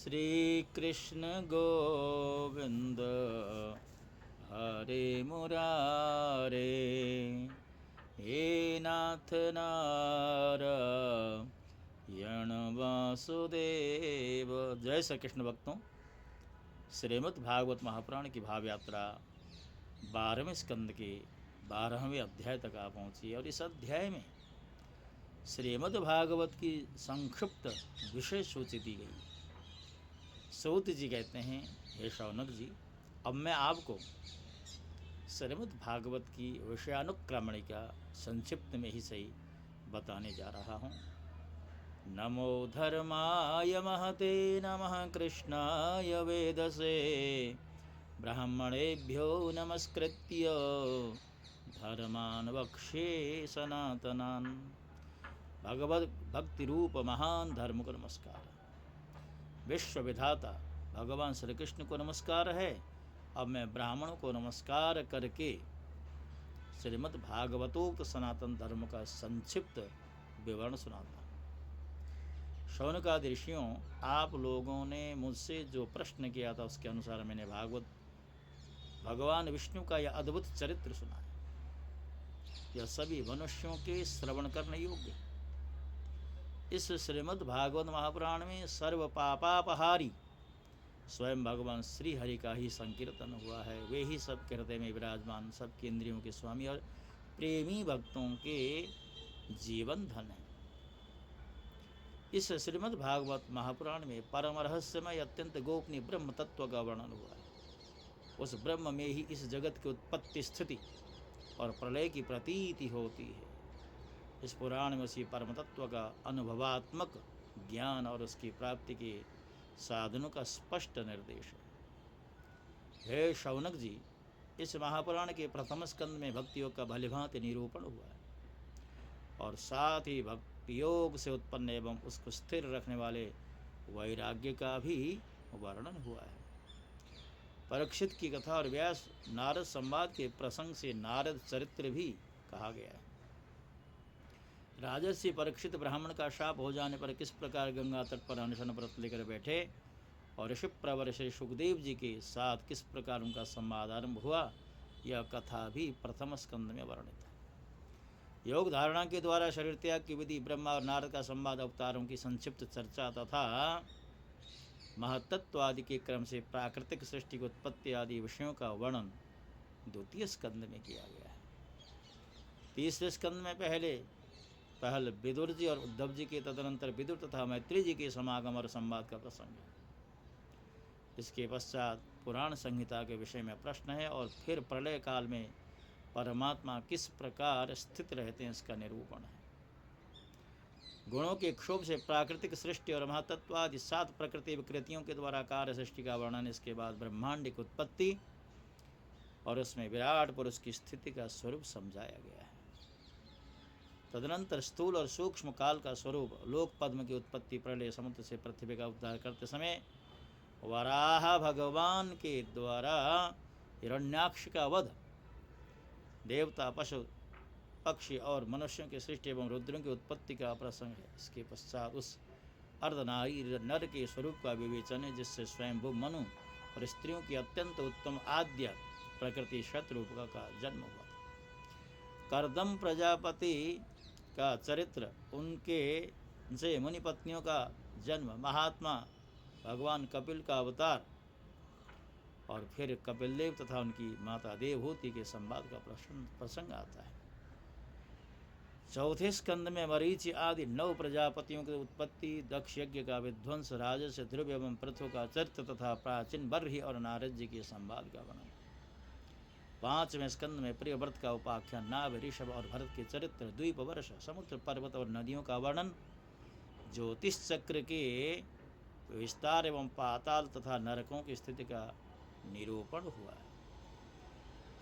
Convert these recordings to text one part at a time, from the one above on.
श्री कृष्ण गोविंद हरे मुरारे, हे नाथ नारायण वासुदेव। जय श्री कृष्ण भक्तों, श्रीमद् भागवत महापुराण की भाव यात्रा 12वें स्कंद के 12वें अध्याय तक आ पहुँची और इस अध्याय में श्रीमद् भागवत की संक्षिप्त विषय सूची दी गई। सूत जी कहते हैं, हे शौनक जी, अब मैं आपको श्रीमद् भागवत की विषयानुक्रमणिका संक्षिप्त में ही सही बताने जा रहा हूँ। नमो धर्माय महते नमः कृष्णाय वेदसे, ब्राह्मणेभ्यो नमस्कृत्य धर्मान् वक्ष्ये सनातनान्। भगवद भक्ति रूप महान धर्म को नमस्कार। विश्व विधाता भगवान श्री कृष्ण को नमस्कार है। अब मैं ब्राह्मणों को नमस्कार करके श्रीमद् भागवतोक्त सनातन धर्म का संक्षिप्त विवरण सुनाता हूँ। शौनकादि ऋषियों, आप लोगों ने मुझसे जो प्रश्न किया था उसके अनुसार मैंने भगवान विष्णु का यह अद्भुत चरित्र सुना है। यह सभी मनुष्यों के श्रवण करने योग्य। इस श्रीमद् भागवत महापुराण में सर्व पापापहारी स्वयं भगवान श्री हरि का ही संकीर्तन हुआ है। वे ही सब हृदय में विराजमान, सबके इंद्रियों के स्वामी और प्रेमी भक्तों के जीवन धन है। इस श्रीमद् भागवत महापुराण में परम रहस्यमय अत्यंत गोपनीय ब्रह्म तत्व का वर्णन हुआ है। उस ब्रह्म में ही इस जगत की उत्पत्ति, स्थिति और प्रलय की प्रतीति होती है। इस पुराण में उसी परम तत्व का अनुभवात्मक ज्ञान और उसकी प्राप्ति के साधनों का स्पष्ट निर्देश है। हे शौनक जी, इस महापुराण के प्रथम स्कंद में भक्ति योग का भलीभांति निरूपण हुआ है और साथ ही भक्ति योग से उत्पन्न एवं उसको स्थिर रखने वाले वैराग्य का भी वर्णन हुआ है। परीक्षित की कथा और व्यास नारद संवाद के प्रसंग से नारद चरित्र भी कहा गया है। राजर्षि परीक्षित ब्राह्मण का शाप हो जाने पर किस प्रकार गंगा तट पर अनशन व्रत लेकर बैठे और ऋषि प्रवर श्री सुखदेव जी के साथ किस प्रकार उनका संवाद आरंभ हुआ, यह कथा भी प्रथम स्कंद में वर्णित है। योग धारणा के द्वारा शरीर त्याग की विधि, ब्रह्मा और नारद का संवाद, अवतारों की संक्षिप्त चर्चा तथा महतत्व आदि के क्रम से प्राकृतिक सृष्टि की उत्पत्ति आदि विषयों का वर्णन द्वितीय स्कंद में किया गया है। तीसरे स्कंद में पहल विदुर जी और उद्धव जी के, तदनंतर विदुर तथा मैत्री जी के समागम और संवाद का प्रसंग है। इसके पश्चात पुराण संहिता के विषय में प्रश्न है और फिर प्रलय काल में परमात्मा किस प्रकार स्थित रहते हैं इसका निरूपण है। गुणों के क्षोभ से प्राकृतिक सृष्टि और महातत्व आदि 7 प्रकृति विकृतियों के द्वारा कार्य सृष्टि का वर्णन। इसके बाद ब्रह्मांड की उत्पत्ति और उसमें विराट पुरुष की स्थिति का स्वरूप समझाया गया है। तदनंतर स्थूल और सूक्ष्म काल का स्वरूप, लोक पद्म की उत्पत्ति, प्रलय, समुद्र से पृथ्वी का उद्धार करते समय वराह भगवान के द्वारा हिरण्याक्ष का वध, देवता, पशु, पक्षी और मनुष्यों की सृष्टि एवं रुद्रों की उत्पत्ति का प्रसंग है। इसके पश्चात उस अर्धनारी नर के स्वरूप का विवेचन है जिससे स्वयंभू मनु और स्त्रियों की अत्यंत उत्तम आद्य प्रकृति शतरूपा का जन्म हुआ। करदम प्रजापति का चरित्र, उनके से मुनि पत्नियों का जन्म, महात्मा भगवान कपिल का अवतार और फिर कपिल देव तथा उनकी माता देवहूति के संवाद का प्रसंग आता है। चौथे स्कंद में मरीचि आदि 9 प्रजापतियों की उत्पत्ति, दक्ष यज्ञ का विध्वंस, राजस, ध्रुव एवं पृथु का चरित्र तथा प्राचीन बर्हि और नारद जी के संवाद का वर्णन। 5वें स्कंद में प्रियव्रत का उपाख्यान, नाभ, ऋषभ और भरत के चरित्र, द्वीप, वर्ष, समुद्र, पर्वत और नदियों का वर्णन, ज्योतिष चक्र के विस्तार एवं पाताल तथा नरकों की स्थिति का निरूपण हुआ है।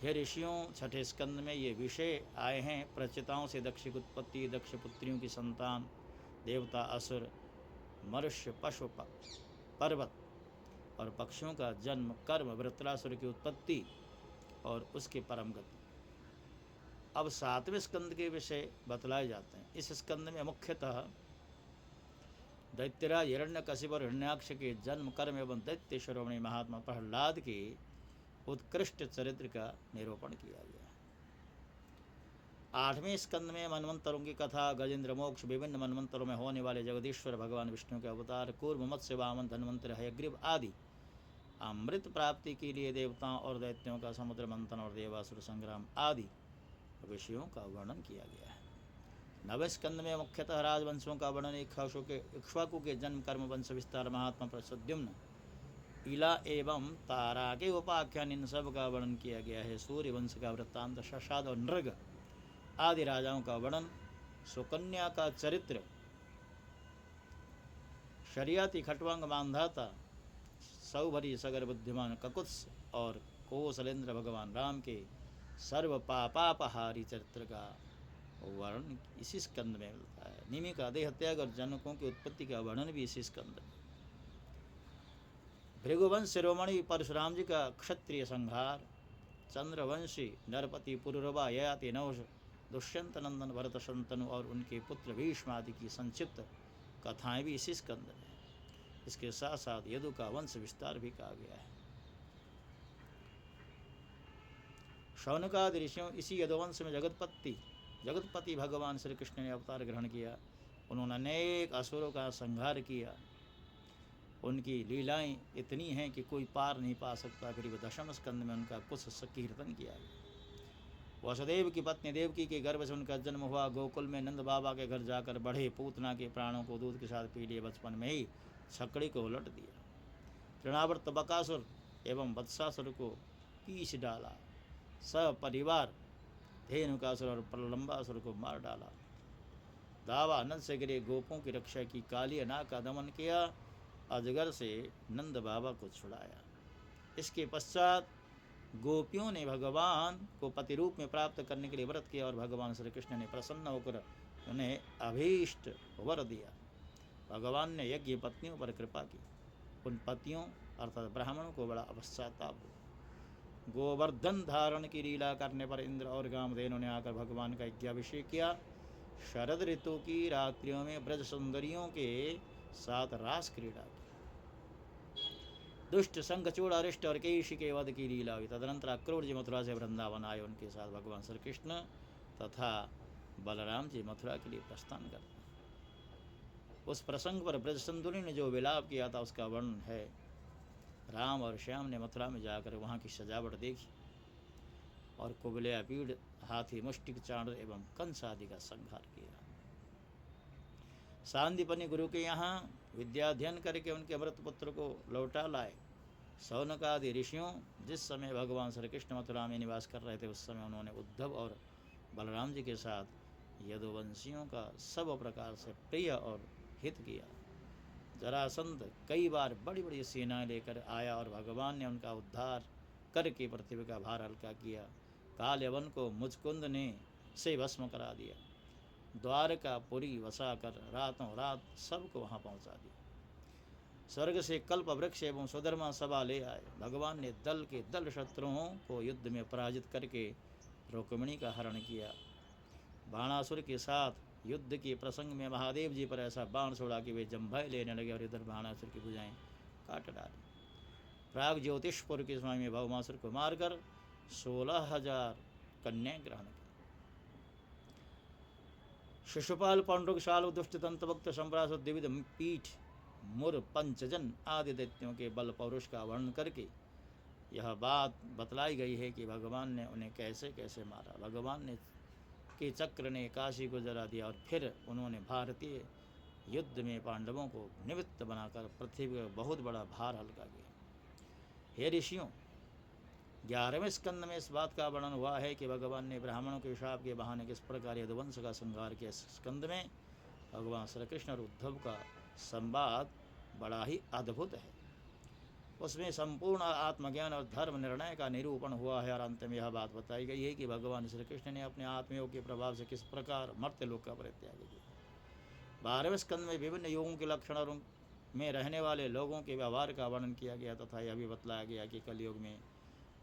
हे ऋषियों, छठे स्कंद में ये विषय आए हैं। प्रचिताओं से दक्ष की उत्पत्ति, दक्ष पुत्रियों की संतान, देवता, असुर, मनुष्य, पशु, पर्वत और पक्षियों का जन्म, कर्म, वृत्रासुर की उत्पत्ति और उसके परम गति। अब 7वें स्कंद के विषय बतलाए जाते हैं। इस स्कंद में मुख्यतः दैत्यराज हिरण्यकशिप और हिरण्याक्ष के जन्म, कर्म एवं दैत्य शिरोमणि महात्मा प्रहलाद के उत्कृष्ट चरित्र का निरूपण किया गया। 8वें स्कंद में मनवंतरों की कथा, गजेंद्र मोक्ष, विभिन्न मनवंतरों में होने वाले जगदीश्वर भगवान विष्णु के अवतार, कूर्म, मत्स्य, वामन, धन्वंतर, हयग्रीव आदि, अमृत प्राप्ति के लिए देवताओं और दैत्यों का समुद्र मंथन और देवासुर संग्राम आदि विषयों का वर्णन किया गया है। 9वें स्कंद में मुख्यतः राजवंशों का वर्णन, इक्ष्वाकु के जन्म, कर्म, वंश विस्तार, महात्मा प्रसद्युम्न, इला एवं तारा के उपाख्यान, इन सब का वर्णन किया गया है। सूर्य वंश का वृत्तांत, शशाद और नृग आदि राजाओं का वर्णन, सुकन्या का चरित्र, शरियाती, खटवांग, मानधाता, सौभरी, सगर, बुद्धिमान, ककुत्स और कौशलेंद्र भगवान राम के सर्व पापापहारी चरित्र का वर्णन इसी स्कंद में मिलता है। निमि का देह त्याग और जनकों की उत्पत्ति का वर्णन भी इसी स्कंद में। भृगुवंश शिरोमणि परशुराम जी का क्षत्रिय संहार, चंद्रवंशी नरपति पुरुरवा, ययाति, नहुष, दुष्यंत नंदन, भरत, शंतनु और उनके पुत्र भीष्म आदि की संक्षिप्त कथाएं भी इसी स्कंद में। इसके साथ साथ यदु का वंश विस्तार भी कहा गया है। शौनकादि ऋषियों, इसी यदुवंश में जगतपति भगवान श्री कृष्ण ने अवतार ग्रहण किया। उन्होंने अनेक असुरों का संहार किया। उनकी लीलाएं इतनी हैं कि कोई पार नहीं पा सकता। फिर 10वें स्कंद में उनका कुछ संकीर्तन किया गया। वसुदेव की पत्नी देवकी के गर्भ से उनका जन्म हुआ। गोकुल में नंद बाबा के घर जाकर बढ़े। पूतना के प्राणों को दूध के साथ पी लिए। बचपन में ही छकड़ी को उलट दिया। तृणावर्त बकासुर एवं वत्सासुर को पीस डाला। सपरिवार धेनुकासुर और प्रलंबासुर को मार डाला। दावा नंद से गिरे गोपों की रक्षा की। काली नाग का दमन किया। अजगर से नंद बाबा को छुड़ाया। इसके पश्चात गोपियों ने भगवान को पति रूप में प्राप्त करने के लिए व्रत किया और भगवान श्री कृष्ण ने प्रसन्न होकर उन्हें अभीष्ट वर दिया। भगवान ने यज्ञ पत्नियों पर कृपा की। उन पतियों अर्थात ब्राह्मणों को बड़ा पश्चाताप हुआ। गोवर्धन धारण की लीला करने पर इंद्र और कामधेनु ने आकर भगवान का यज्ञाभिषेक किया। शरद ऋतु की रात्रियों में ब्रज सुंदरियों के साथ रास क्रीड़ा की। दुष्ट शंखचूड़, अरिष्ट और केशी के वध की लीला हुई। तदनंतर अक्रूर जी मथुरा से वृंदावन आए। उनके साथ भगवान श्री कृष्ण तथा बलराम जी मथुरा के लिए प्रस्थान करते। उस प्रसंग पर ब्रज सुंदरी ने जो विलाप किया था उसका वर्णन है। राम और श्याम ने मथुरा में जाकर वहाँ की सजावट देखी और कुबलिया पीड़, हाथी, मुष्टिक, चांड एवं कंस आदि का संहार किया। सांदीपनि गुरु के यहाँ विद्याध्ययन करके उनके अमृत पुत्र को लौटा लाए। शौनकादि ऋषियों, जिस समय भगवान श्री कृष्ण मथुरा में निवास कर रहे थे उस समय उन्होंने उद्धव और बलराम जी के साथ यदुवंशियों का सब प्रकार से प्रिय और हित किया। जरासंध कई बार बड़ी बड़ी सेनाएं लेकर आया और भगवान ने उनका उद्धार करके पृथ्वी का भार हल्का किया। कालयवन को मुचकुंद ने से भस्म करा दिया। द्वारकापुरी वसाकर रातों रात सबको वहाँ पहुँचा दिया। स्वर्ग से कल्प वृक्ष एवं सुधर्मा सभा ले आए। भगवान ने दल के दल शत्रुओं को युद्ध में पराजित करके रुक्मिणी का हरण किया। बाणासुर के साथ युद्ध के प्रसंग में महादेव जी पर ऐसा बाण छोड़ा कि वे जम्भय लेने लगे और इधर बाणासुर की भुजाएं काट डाली। प्राग ज्योतिषपुर के समय में भौमासुर को मारकर 16,000 कन्याएं ग्रहण की। शिशुपाल, पौंड्रुक, शालु, दुष्ट, दंतभक्त, संप्रासुर, द्विविध, पीठ, मुर, पंचजन आदि दैत्यों के बल पौरुष का वर्णन करके यह बात बतलाई गई है कि भगवान ने उन्हें कैसे कैसे मारा। भगवान ने के चक्र ने काशी को जला दिया और फिर उन्होंने भारतीय युद्ध में पांडवों को निमित्त बनाकर पृथ्वी का बहुत बड़ा भार हल्का किया। हे ऋषियों, 11वें स्कंद में इस बात का वर्णन हुआ है कि भगवान ने ब्राह्मणों के शाप के बहाने किस प्रकार यदुवंश का संहार किया। इस स्कंद में भगवान श्री कृष्ण और उद्धव का संवाद बड़ा ही अद्भुत है। उसमें संपूर्ण आत्मज्ञान और धर्म निर्णय का निरूपण हुआ है और अंत में यह बात बताई गई है कि भगवान श्री कृष्ण ने अपने आत्मयोग के प्रभाव से किस प्रकार मर्त्यलोक का परित्याग किया। 12वें स्कंद में विभिन्न योगों के लक्षण और में रहने वाले लोगों के व्यवहार का वर्णन किया गया तथा यह भी बतलाया गया कि कलयुग में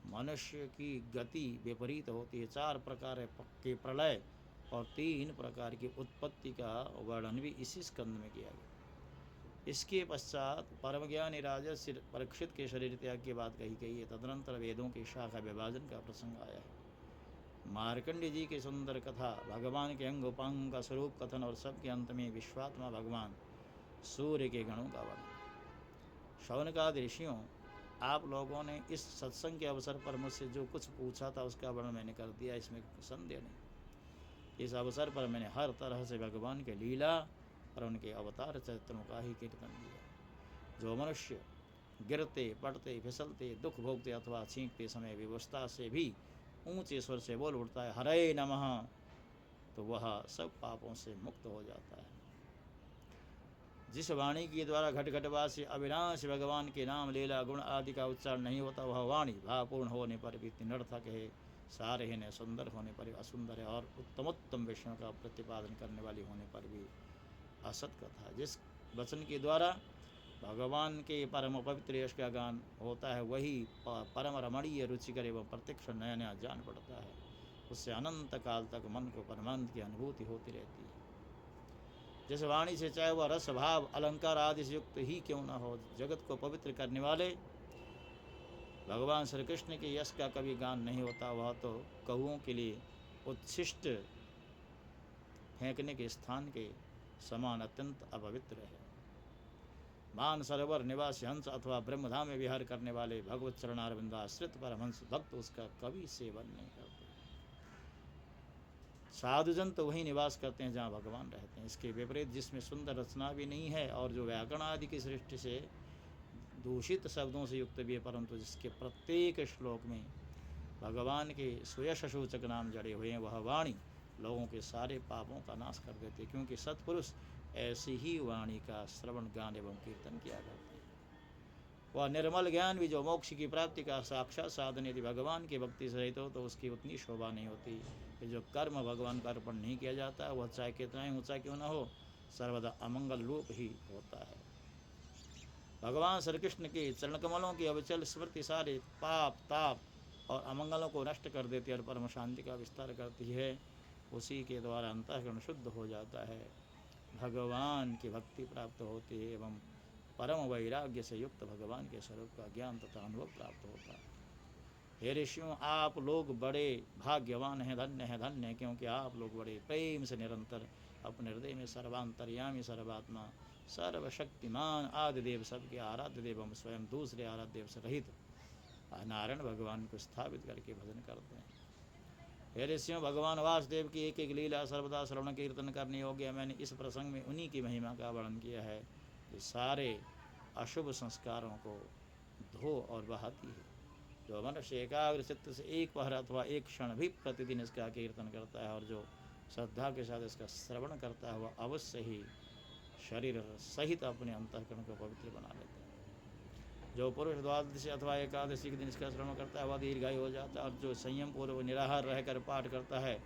मनुष्य की गति विपरीत होती है। 4 प्रकार के प्रलय और 3 प्रकार की उत्पत्ति का वर्णन भी इसी स्कंद में किया गया। इसके पश्चात परम ज्ञानी राजर्षि परीक्षित के शरीर त्याग की बात कही गई है। तदनंतर वेदों की शाखा विभाजन का प्रसंग आया है। मार्कंडेय जी की सुंदर कथा, भगवान के अंग उपांग का स्वरूप कथन और सबके अंत में विश्वात्मा भगवान सूर्य के गणों का वर्णन। शौनकादि ऋषियों, आप लोगों ने इस सत्संग के अवसर पर मुझसे जो कुछ पूछा था उसका वर्णन मैंने कर दिया, इसमें संदेह नहीं। इस अवसर पर मैंने हर तरह से भगवान के लीला और उनके अवतार चरित्रों का ही कीर्तन किया। जो मनुष्य गिरते पड़ते फिसलते दुख भोगते अथवा छींकते समय विवशता से भी ऊंचे स्वर से बोल उठता है हरे नमः, तो वह सब पापों से मुक्त हो जाता है। जिस वाणी के द्वारा घट घटवासी अविनाशी भगवान के नाम लीला गुण आदि का उच्चारण नहीं होता, वह वाणी भावपूर्ण होने पर भी निरर्थक है, सारहीन है, सुंदर होने पर असुंदर है और उत्तमोत्तम विषयों का प्रतिपादन करने वाली होने पर भी असत कथा। जिस वचन के द्वारा भगवान के परम पवित्र यश का गान होता है, वही परम रमणीय रुचिकर एवं प्रत्यक्ष नया नया जान पड़ता है। उससे अनंत काल तक मन को परमानंद की अनुभूति होती रहती है। जिस वाणी से चाहे वह रस भाव अलंकार आदि से युक्त ही क्यों न हो, जगत को पवित्र करने वाले भगवान श्री कृष्ण के यश का कभी गान नहीं होता। वह तो कौओं के लिए उच्छिष्ट फेंकने के स्थान के समान अत्यंत अपवित्र है। मान सरोवर निवासी हंस अथवा ब्रह्मधाम में विहार करने वाले भगवत चरणारविंदाश्रित परमहंस भक्त उसका कभी सेवन नहीं करते। साधुजन तो वहीं निवास करते हैं जहाँ भगवान रहते हैं। इसके विपरीत जिसमें सुंदर रचना भी नहीं है और जो व्याकरण आदि की सृष्टि से दूषित शब्दों से युक्त भी है, परंतु जिसके प्रत्येक श्लोक में भगवान के सुयश सूचक नाम जड़े हुए हैं, वह वाणी लोगों के सारे पापों का नाश कर देते, क्योंकि सत्पुरुष ऐसी ही वाणी का श्रवण गान एवं कीर्तन किया करते हैं। वह निर्मल ज्ञान भी जो मोक्ष की प्राप्ति का साक्षात साधन यदि भगवान की भक्ति से रहित हो तो उसकी उतनी शोभा नहीं होती। जो कर्म भगवान का अर्पण नहीं किया जाता, वह चाहे कितना ही ऊंचा क्यों न हो, सर्वदा अमंगल रूप ही होता है। भगवान श्री कृष्ण के चरण कमलों की अविचल स्मृति सारे पाप ताप और अमंगलों को नष्ट कर देती है और परम शांति का विस्तार करती है। उसी के द्वारा अंतःकरण शुद्ध हो जाता है, भगवान की भक्ति प्राप्त होती है एवं परम वैराग्य से युक्त भगवान के स्वरूप का ज्ञान तथा अनुभव प्राप्त होता है। हे ऋषियों, आप लोग बड़े भाग्यवान हैं, धन्य हैं, धन्य हैं, क्योंकि आप लोग बड़े प्रेम से निरंतर अपने हृदय में सर्वांतर्यामी सर्वात्मा सर्वशक्तिमान आदिदेव सबके आराध्य देव हम स्वयं दूसरे आराध्य देव से रहित नारायण भगवान को स्थापित करके भजन करते हैं। हे ऋषियों, भगवान वासुदेव की एक एक लीला सर्वदा श्रवण कीर्तन करने योग्य। मैंने इस प्रसंग में उन्हीं की महिमा का वर्णन किया है जो सारे अशुभ संस्कारों को धो और बहाती है। जो मनुष्य एकाग्र चित्त से एक पहर अथवा एक क्षण भी प्रतिदिन इसका कीर्तन करता है और जो श्रद्धा के साथ इसका श्रवण करता है, वह अवश्य ही शरीर सहित अपने अंतःकरण को पवित्र बना लेता है। जो पुरुष द्वादशी अथवा एकादशी के दिन इसका श्रवण करता है वह दीर्घायु हो जाता है, और जो संयम पूर्वक निराहार रहकर पाठ करता है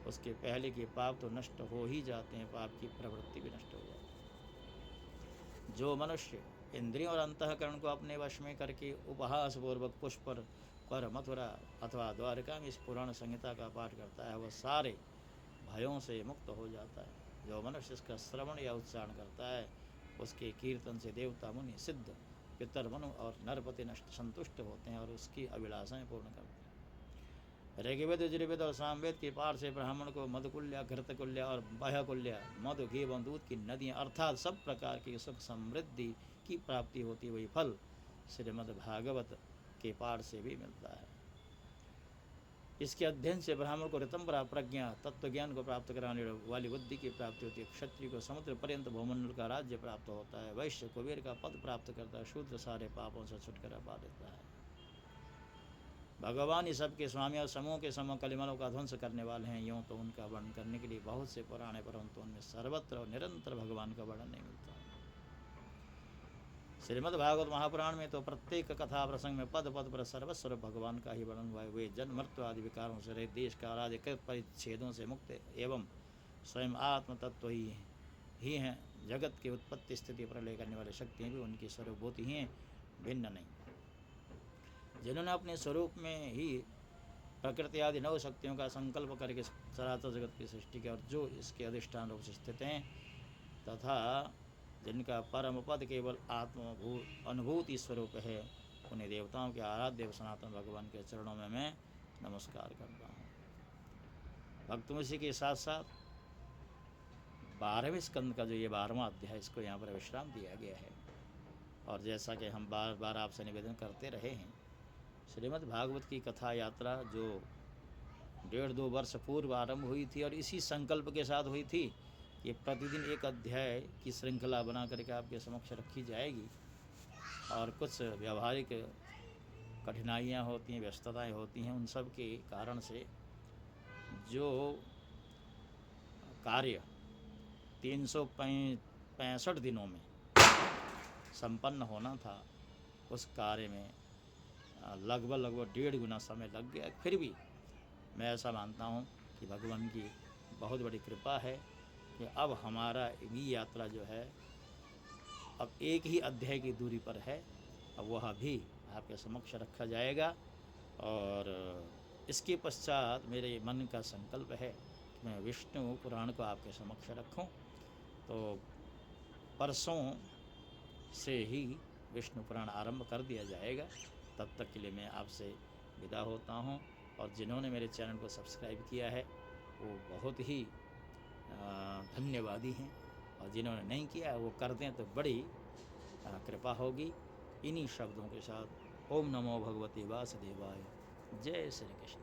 उसके पहले के पाप तो नष्ट हो ही जाते हैं, पाप की प्रवृत्ति भी नष्ट हो जाती है। जो मनुष्य इंद्रियों और अंतःकरण को अपने वश में करके उपहास पूर्वक पुष्प पर मथुरा अथवा द्वारका में इस पुराण संहिता का पाठ करता है, वह सारे भयों से मुक्त हो जाता है। जो मनुष्य इसका श्रवण या उच्चारण करता है उसके कीर्तन से देवता मुनि सिद्ध पितर मनु और नरपति नष्ट संतुष्ट होते हैं और उसकी अभिलाषाएं पूर्ण करते हैं। ऋग्वेद यजुर्वेद और सामवेद के पाठ से ब्राह्मण को मधुकुल्या घृतकुल्या और बाह्यकुल्या मधु घी एवं दूध की नदियाँ अर्थात सब प्रकार की सुख समृद्धि की प्राप्ति होती। वही फल श्रीमद् भागवत के पाठ से भी मिलता है। इसके अध्ययन से ब्राह्मण को ऋतंबरा प्रज्ञा तत्व ज्ञान को प्राप्त कराने वाली बुद्धि की प्राप्ति होती है। क्षत्रिय को समुद्र पर्यंत भूमंडल का राज्य प्राप्त होता है। वैश्य कुबेर का पद प्राप्त करता है। शूद्र सारे पापों से छुटकारा पा लेता है। भगवान ही सबके स्वामी और समूह के समूह कलिमलों का ध्वंस करने वाले हैं। यूँ तो उनका वर्णन करने के लिए बहुत से पुराण है, परंतु उनमें सर्वत्र और निरंतर भगवान का वर्णन नहीं मिलता। श्रीमद् भागवत महापुराण में तो प्रत्येक कथा प्रसंग में पद पद पर सर्वस्व भगवान का ही वर्णन हुआ है। वे जन्म मृत्यु आदि विकारों से रहित, देश का राज्य कृत परिच्छेदों से मुक्त एवं स्वयं आत्म तत्व ही हैं। जगत की उत्पत्ति स्थिति प्रलय करने वाले शक्तियाँ भी उनकी स्वरूपभूति ही हैं, भिन्न नहीं। जिन्होंने अपने स्वरूप में ही प्रकृति आदि नव शक्तियों का संकल्प करके चराचर जगत की सृष्टि की और जो इसके अधिष्ठान रूप से स्थित हैं तथा जिनका परम पद केवल अनुभूति स्वरूप है, उन्हें देवताओं के आराध्य सनातन भगवान के चरणों में मैं नमस्कार करता हूँ। भक्तों, इसी के साथ साथ 12वें स्कंद का जो ये 12वां अध्याय, इसको यहाँ पर विश्राम दिया गया है। और जैसा कि हम बार बार आपसे निवेदन करते रहे हैं, श्रीमद् भागवत की कथा यात्रा जो 1.5-2 वर्ष पूर्व आरंभ हुई थी और इसी संकल्प के साथ हुई थी कि प्रतिदिन एक अध्याय की श्रृंखला बना करके आपके समक्ष रखी जाएगी। और कुछ व्यावहारिक कठिनाइयाँ होती हैं, व्यस्तताएं होती हैं, उन सब के कारण से जो कार्य 365 दिनों में संपन्न होना था, उस कार्य में लगभग 1.5 गुना समय लग गया। फिर भी मैं ऐसा मानता हूँ कि भगवान की बहुत बड़ी कृपा है कि अब हमारा ये यात्रा जो है अब एक ही अध्याय की दूरी पर है। अब वह भी आपके समक्ष रखा जाएगा। और इसके पश्चात मेरे मन का संकल्प है कि मैं विष्णु पुराण को आपके समक्ष रखूं। तो परसों से ही विष्णु पुराण आरंभ कर दिया जाएगा। तब तक के लिए मैं आपसे विदा होता हूं। और जिन्होंने मेरे चैनल को सब्सक्राइब किया है वो बहुत ही धन्यवादी हैं, और जिन्होंने नहीं किया है वो कर दें तो बड़ी कृपा होगी। इन्हीं शब्दों के साथ ओम नमो भगवते वासुदेवाय। जय श्री कृष्ण।